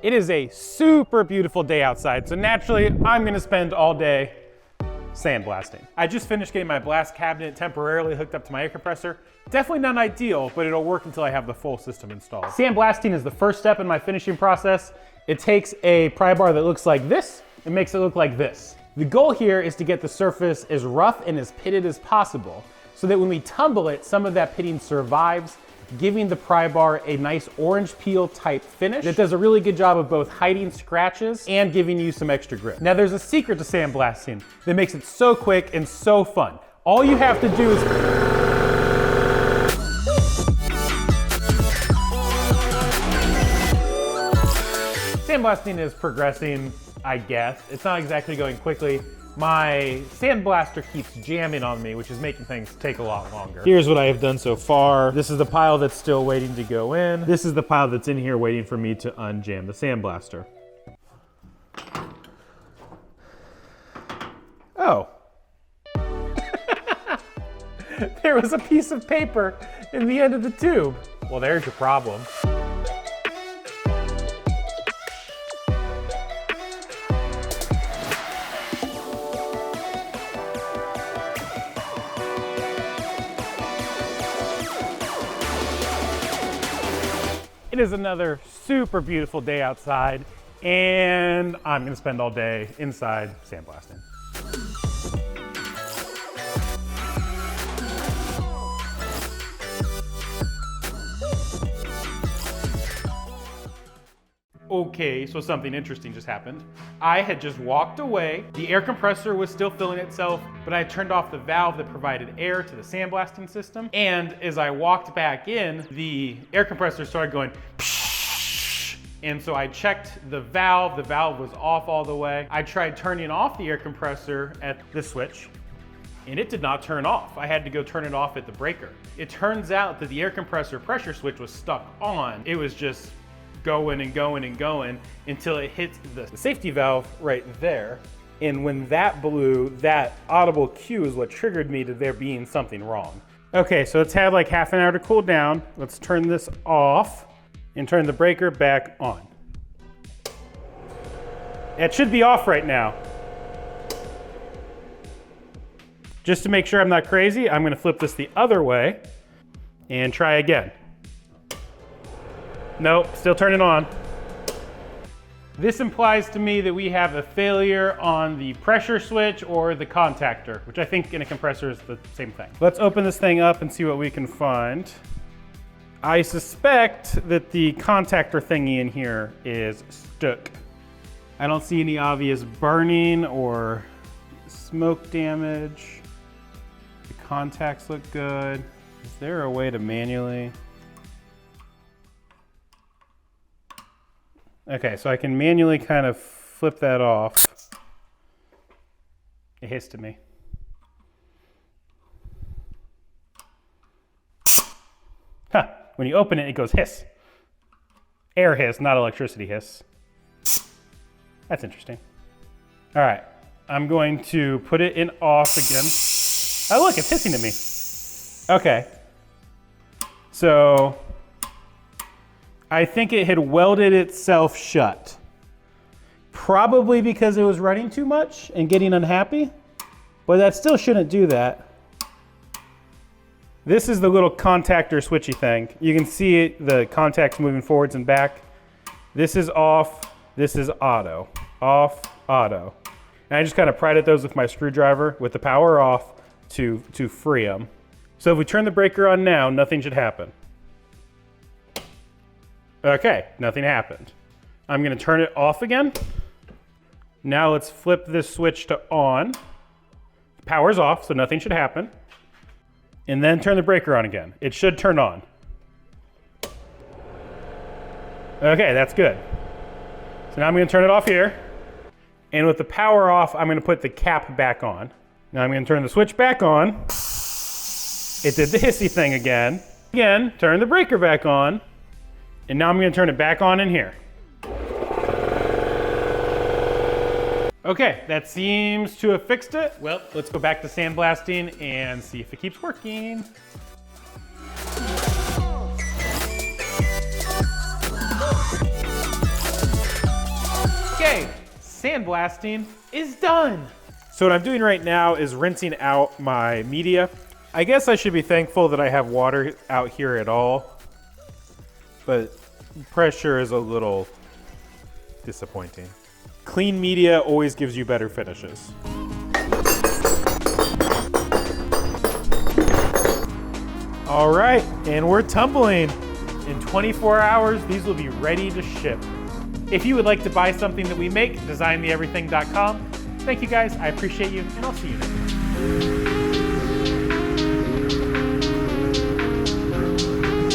It is a super beautiful day outside, so naturally I'm gonna spend all day sandblasting. I just finished getting my blast cabinet temporarily hooked up to my air compressor. Definitely not ideal, but it'll work until I have the full system installed. Sandblasting is the first step in my finishing process. It takes a pry bar that looks like this and makes it look like this. The goal here is to get the surface as rough and as pitted as possible so that when we tumble it, some of that pitting survives, giving the pry bar a nice orange peel type finish that does a really good job of both hiding scratches and giving you some extra grip. Now there's a secret to sandblasting that makes it so quick and so fun. All you have to do is sandblasting is progressing, I guess. It's not exactly going quickly. My sandblaster keeps jamming on me, which is making things take a lot longer. Here's what I have done so far. This is the pile that's still waiting to go in. This is the pile that's in here waiting for me to unjam the sandblaster. Oh. There was a piece of paper in the end of the tube. Well, there's your problem. It is another super beautiful day outside, and I'm gonna spend all day inside sandblasting. Okay, so something interesting just happened. I had just walked away. The air compressor was still filling itself, but I turned off the valve that provided air to the sandblasting system. And as I walked back in, the air compressor started going psh, and so I checked the valve. The valve was off all the way. I tried turning off the air compressor at the switch, and it did not turn off. I had to go turn it off at the breaker. It turns out that the air compressor pressure switch was stuck on. It was just going and going and going until it hit the safety valve right there. And when that blew, that audible cue is what triggered me to there being something wrong. Okay, so it's had like half an hour to cool down. Let's turn this off and turn the breaker back on. It should be off right now. Just to make sure I'm not crazy, I'm gonna flip this the other way and try again. Nope, still turning on. This implies to me that we have a failure on the pressure switch or the contactor, which I think in a compressor is the same thing. Let's open this thing up and see what we can find. I suspect that the contactor thingy in here is stuck. I don't see any obvious burning or smoke damage. The contacts look good. Is there a way to manually? Okay, so I can manually kind of flip that off. It hissed at me. Huh, when you open it, it goes hiss. Air hiss, not electricity hiss. That's interesting. All right, I'm going to put it in off again. Oh look, it's hissing at me. Okay, so I think it had welded itself shut. Probably because it was running too much and getting unhappy, but that still shouldn't do that. This is the little contactor switchy thing. You can see it, the contacts moving forwards and back. This is off, this is auto. Off, auto. And I just kind of pried at those with my screwdriver with the power off to free them. So if we turn the breaker on now, nothing should happen. Okay, nothing happened. I'm gonna turn it off again. Now let's flip this switch to on. Power's off, so nothing should happen. And then turn the breaker on again. It should turn on. Okay, that's good. So now I'm gonna turn it off here. And with the power off, I'm gonna put the cap back on. Now I'm gonna turn the switch back on. It did the hissy thing again. Again, turn the breaker back on. And now I'm gonna turn it back on in here. Okay, that seems to have fixed it. Well, let's go back to sandblasting and see if it keeps working. Okay, sandblasting is done. So what I'm doing right now is rinsing out my media. I guess I should be thankful that I have water out here at all, but pressure is a little disappointing. Clean media always gives you better finishes. All right, and we're tumbling. In 24 hours, these will be ready to ship. If you would like to buy something that we make, designtheeverything.com. Thank you guys, I appreciate you, and I'll see you next time.